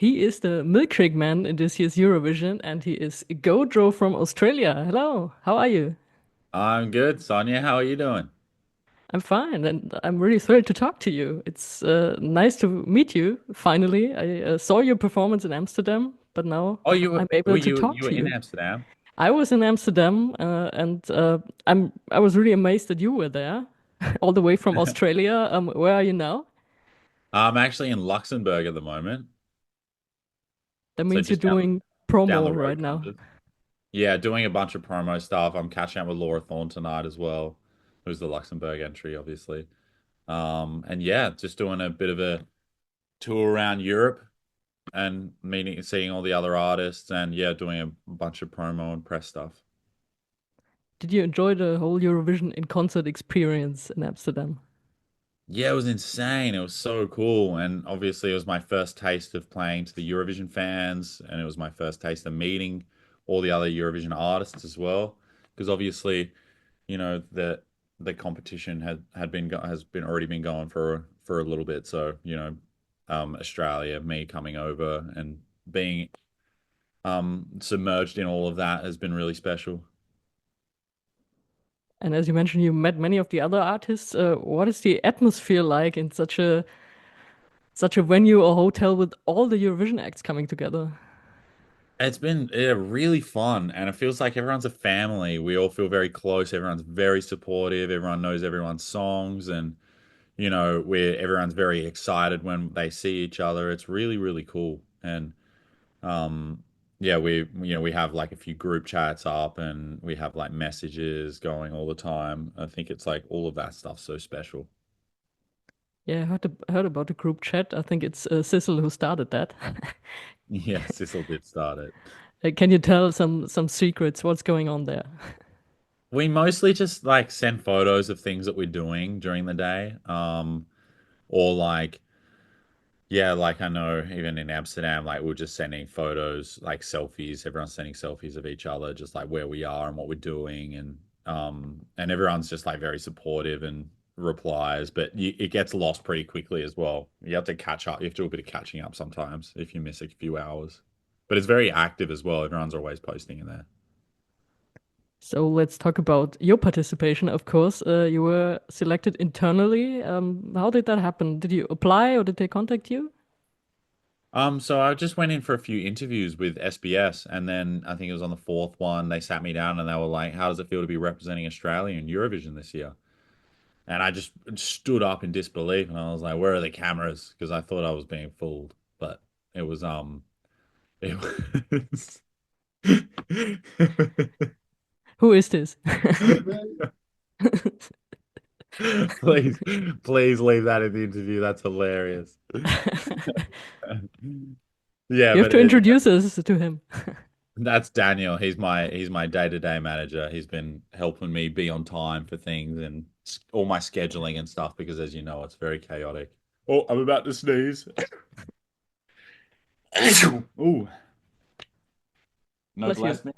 He is the Milkshake Man in this year's Eurovision, and he is Godro from Australia. Hello, how are you? I'm good, Sonja. How are you doing? I'm fine, and I'm really thrilled to talk to you. It's nice to meet you finally. I saw your performance in Amsterdam, but now Oh, you were I'm able were to you talk you were to in you. Amsterdam? I was in Amsterdam, and I was really amazed that you were there, all the way from Australia. Where are you now? I'm actually in Luxembourg at the moment, That so means you're just down doing down the promo right road, kind now. of. Yeah, doing a bunch of promo stuff. I'm catching up with Laura Thorne tonight as well, who's the Luxembourg entry, obviously. And yeah, just doing a bit of a tour around Europe and seeing all the other artists, and yeah, doing a bunch of promo and press stuff. Did you enjoy the whole Eurovision in concert experience in Amsterdam? Yeah, it was insane. It was so cool. And obviously, it was my first taste of playing to the Eurovision fans, and it was my first taste of meeting all the other Eurovision artists as well. Because obviously, the competition has been already been going for a little bit. So, Australia, me coming over and being submerged in all of that has been really special. And as you mentioned, you met many of the other artists. What is the atmosphere like in such a venue or hotel with all the Eurovision acts coming together? It's been really fun, and it feels like everyone's a family. We all feel very close. Everyone's very supportive. Everyone knows everyone's songs, and everyone's very excited when they see each other. It's really, really cool. And um, yeah, we have like a few group chats up, and we have like messages going all the time. I think it's like all of that stuff so special. Yeah, I heard about the group chat. I think it's Sissel who started that. Yeah, Sissel did start it. Can you tell some secrets? What's going on there? We mostly just like send photos of things that we're doing during the day. Or like, yeah, like I know even in Amsterdam, like we're just sending photos, like selfies. Everyone's sending selfies of each other, just like where we are and what we're doing, and everyone's just like very supportive and replies. But it gets lost pretty quickly as well. You have to catch up. You have to do a bit of catching up sometimes if you miss a few hours. But it's very active as well. Everyone's always posting in there. So let's talk about your participation. Of course, you were selected internally. How did that happen? Did you apply or did they contact you? So I just went in for a few interviews with SBS, and then I think it was on the fourth one, they sat me down and they were like, "How does it feel to be representing Australia in Eurovision this year?" And I just stood up in disbelief, and I was like, "Where are the cameras?" Because I thought I was being fooled, but it was it was Who is this? please, please leave that in the interview. That's hilarious. Yeah, You have but to introduce us to him. that's Daniel. He's my day-to-day manager. He's been helping me be on time for things and all my scheduling and stuff because as you know, it's very chaotic. Oh, I'm about to sneeze. Ooh, no Bless you. bless me.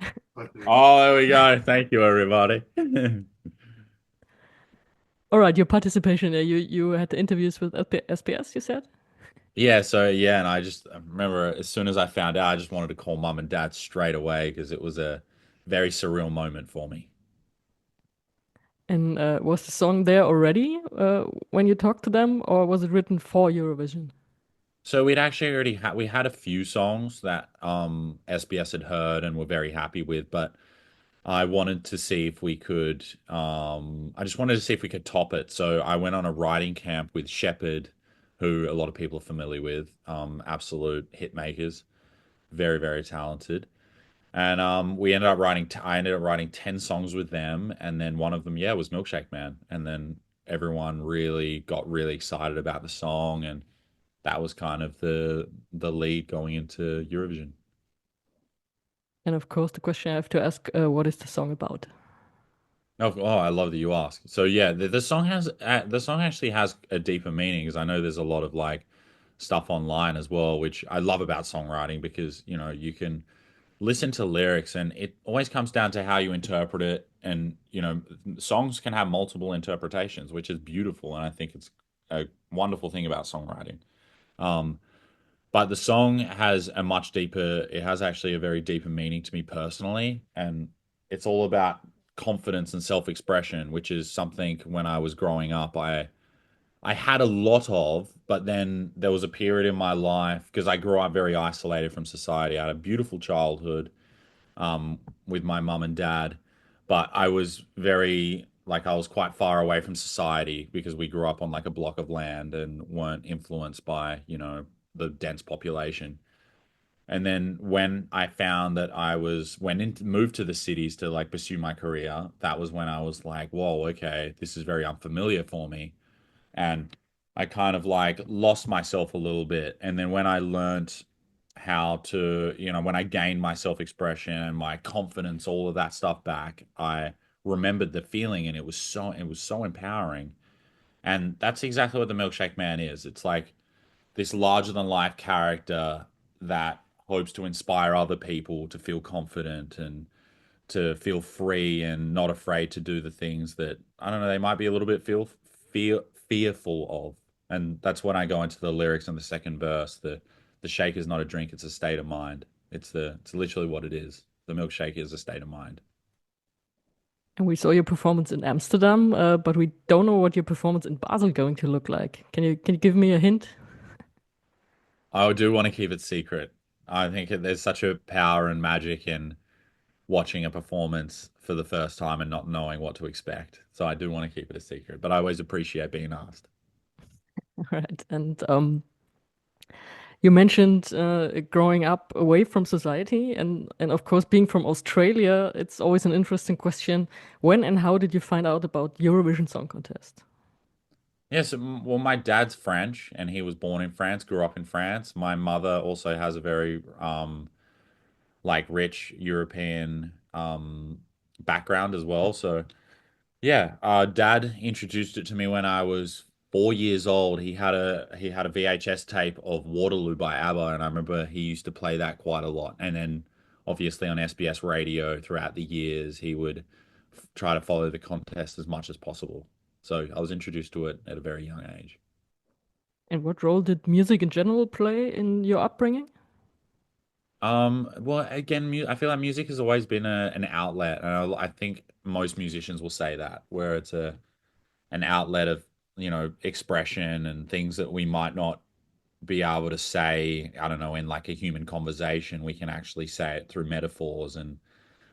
Oh, there we go. Thank you, everybody. All right, your participation. You had the interviews with SBS, you said? Yeah, so yeah, and I remember as soon as I found out, I just wanted to call mum and dad straight away because it was a very surreal moment for me. And was the song there already when you talked to them, or was it written for Eurovision? So we'd actually already had we had a few songs that SBS had heard and were very happy with, but I wanted to see if we could I just wanted to see if we could top it. So I went on a writing camp with Shepherd, who a lot of people are familiar with, absolute hit makers, very, very talented. And we ended up writing I ended up writing 10 songs with them, and then one of them, yeah, was Milkshake Man. And then everyone really got really excited about the song, and that was kind of the lead going into Eurovision. And of course, the question I have to ask, what is the song about? Oh, I love that you ask. So yeah, the song actually has a deeper meaning because I know there's a lot of like stuff online as well, which I love about songwriting because you can listen to lyrics and it always comes down to how you interpret it, and songs can have multiple interpretations, which is beautiful, and I think it's a wonderful thing about songwriting. Um, But the song has a much deeper, it has actually a very deeper meaning to me personally. And it's all about confidence and self-expression, which is something when I was growing up, I had a lot of, but then there was a period in my life because I grew up very isolated from society. I had a beautiful childhood with my mum and dad, but I was very like I was quite far away from society because we grew up on like a block of land and weren't influenced by, the dense population. And then when I found that I was went in moved to the cities to like pursue my career, that was when I was like, whoa, okay, this is very unfamiliar for me. And I kind of like lost myself a little bit. And then when I learned how to, when I gained my self-expression and my confidence, all of that stuff back, I remembered the feeling and it was so empowering. And that's exactly what the Milkshake Man is. It's like this larger than life character that hopes to inspire other people to feel confident and to feel free and not afraid to do the things that I don't know they might be a little bit fearful of. And that's when I go into the lyrics in the second verse. The shake is not a drink; it's a state of mind. It's literally what it is. The milkshake is a state of mind. And we saw your performance in Amsterdam, but we don't know what your performance in Basel going to look like. Can you give me a hint? I do want to keep it secret. I think there's such a power and magic in watching a performance for the first time and not knowing what to expect. So I do want to keep it a secret, but I always appreciate being asked. Right. And you mentioned growing up away from society, and of course, being from Australia, it's always an interesting question. When and how did you find out about Eurovision Song Contest? Yes, well, my dad's French and he was born in France, grew up in France. My mother also has a very like rich European background as well. So yeah, dad introduced it to me when I was 4 years old. He had a VHS tape of Waterloo by ABBA, and I remember he used to play that quite a lot. And then obviously on SBS radio throughout the years, he would try to follow the contest as much as possible. So I was introduced to it at a very young age. And what role did music in general play in your upbringing? Well, again, I feel like music has always been an outlet, and I think most musicians will say that, where it's an outlet of, expression and things that we might not be able to say, I don't know, in like a human conversation. We can actually say it through metaphors, and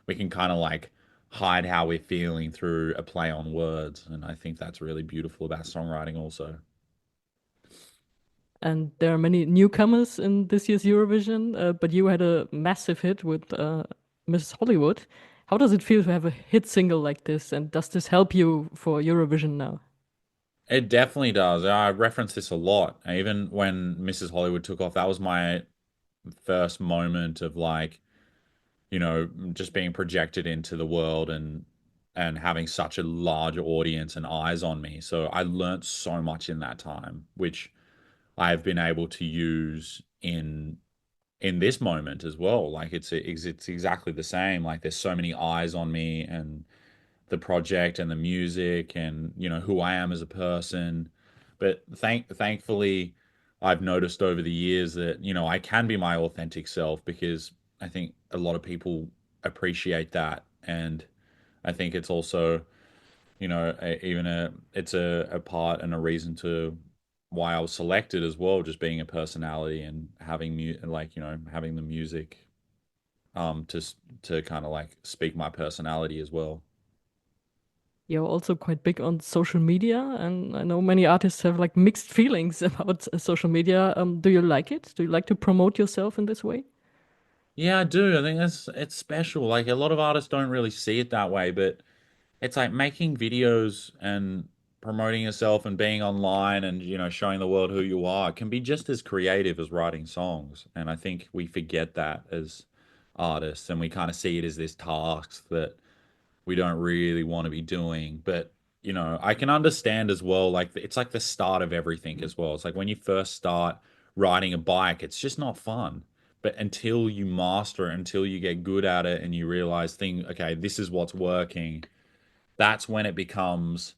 we can kind of like hide how we're feeling through a play on words. And I think that's really beautiful about songwriting also. And there are many newcomers in this year's Eurovision, but you had a massive hit with Mrs. Hollywood. How does it feel to have a hit single like this? And does this help you for Eurovision now? It definitely does. I reference this a lot. Even when Mrs. Hollywood took off, that was my first moment of like, just being projected into the world and having such a large audience and eyes on me. So I learnt so much in that time, which I've been able to use in this moment as well. Like it's exactly the same. Like there's so many eyes on me and the project and the music and who I am as a person. But thankfully, I've noticed over the years that I can be my authentic self because I think a lot of people appreciate that, and I think it's also even it's a part and a reason to why I was selected as well, just being a personality and having like having the music to to kind of like speak my personality as well. You're also quite big on social media, and I know many artists have like mixed feelings about social media. Do you like it? Do you like to promote yourself in this way? Yeah, I do. I think it's special. Like a lot of artists don't really see it that way, but it's like making videos and promoting yourself and being online and showing the world who you are can be just as creative as writing songs. And I think we forget that as artists and we kind of see it as this task that we don't really want to be doing. But, I can understand as well, like it's like the start of everything as well. It's like when you first start riding a bike, it's just not fun. But until you master it, until you get good at it and you realize okay, this is what's working, that's when it becomes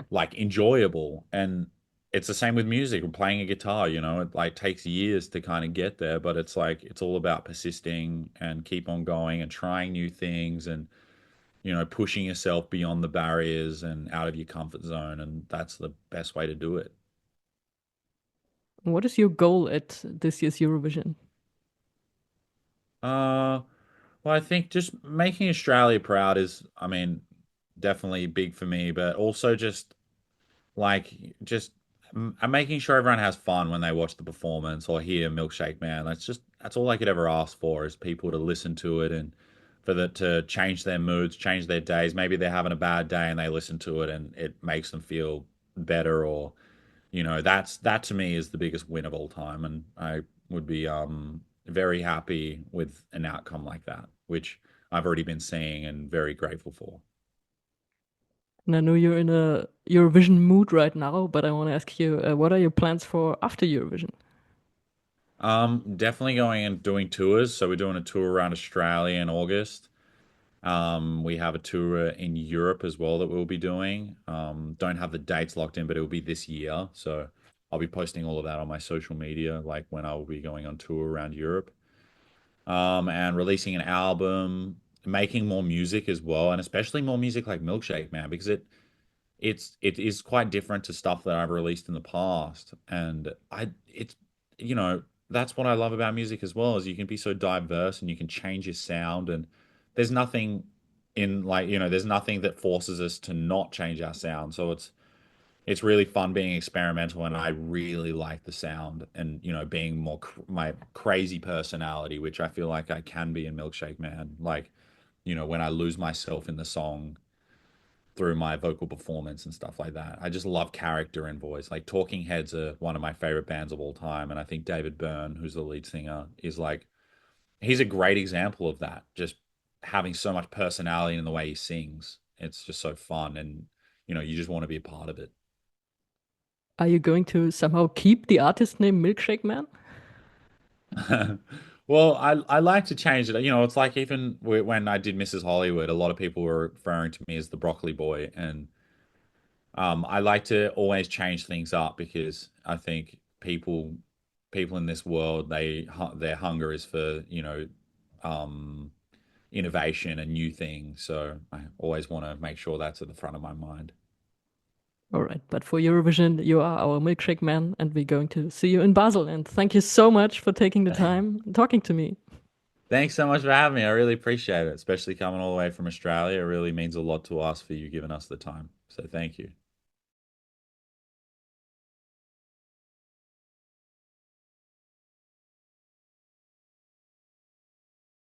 like enjoyable. And it's the same with music or playing a guitar, you know, it like takes years to kind of get there, but it's like it's all about persisting and keep on going and trying new things and pushing yourself beyond the barriers and out of your comfort zone, and that's the best way to do it. What is your goal at this year's Eurovision? Uh, well, I think just making Australia proud is, I mean, definitely big for me, but also just I'm making sure everyone has fun when they watch the performance or hear Milkshake Man. That's all I could ever ask for is people to listen to it and for that to change their moods, change their days. Maybe they're having a bad day and they listen to it and it makes them feel better or that to me is the biggest win of all time, and I would be very happy with an outcome like that, which I've already been seeing and very grateful for. And I know you're in a Eurovision mood right now, but I want to ask you, what are your plans for after Eurovision? Definitely going and doing tours. So we're doing a tour around Australia in August. We have a tour in Europe as well that we'll be doing. Don't have the dates locked in, but it will be this year. So I'll be posting all of that on my social media, like when I will be going on tour around Europe. And releasing an album, making more music as well, and especially more music like Milkshake Man, because it is quite different to stuff that I've released in the past. And it's that's what I love about music as well, is you can be so diverse and you can change your sound and there's nothing there's nothing that forces us to not change our sound. So it's really fun being experimental, and I really like the sound and being more my crazy personality, which I feel like I can be in Milkshake Man. Like, when I lose myself in the song through my vocal performance and stuff like that. I just love character and voice. Like Talking Heads are one of my favorite bands of all time, and I think David Byrne, who's the lead singer, is like he's a great example of that. Just having so much personality in the way he sings. It's just so fun, and you just want to be a part of it. Are you going to somehow keep the artist name Milkshake Man? Well, I like to change it. It's like even when I did Mrs. Hollywood, a lot of people were referring to me as the Broccoli Boy, and I like to always change things up because I think people in this world their hunger is for um, innovation and new things. So I always want to make sure that's at the front of my mind. All right, but for Eurovision, you are our Milkshake Man, and we're going to see you in Basel. And thank you so much for taking the time and talking to me. Thanks so much for having me. I really appreciate it, especially coming all the way from Australia. It really means a lot to us for you giving us the time. So thank you.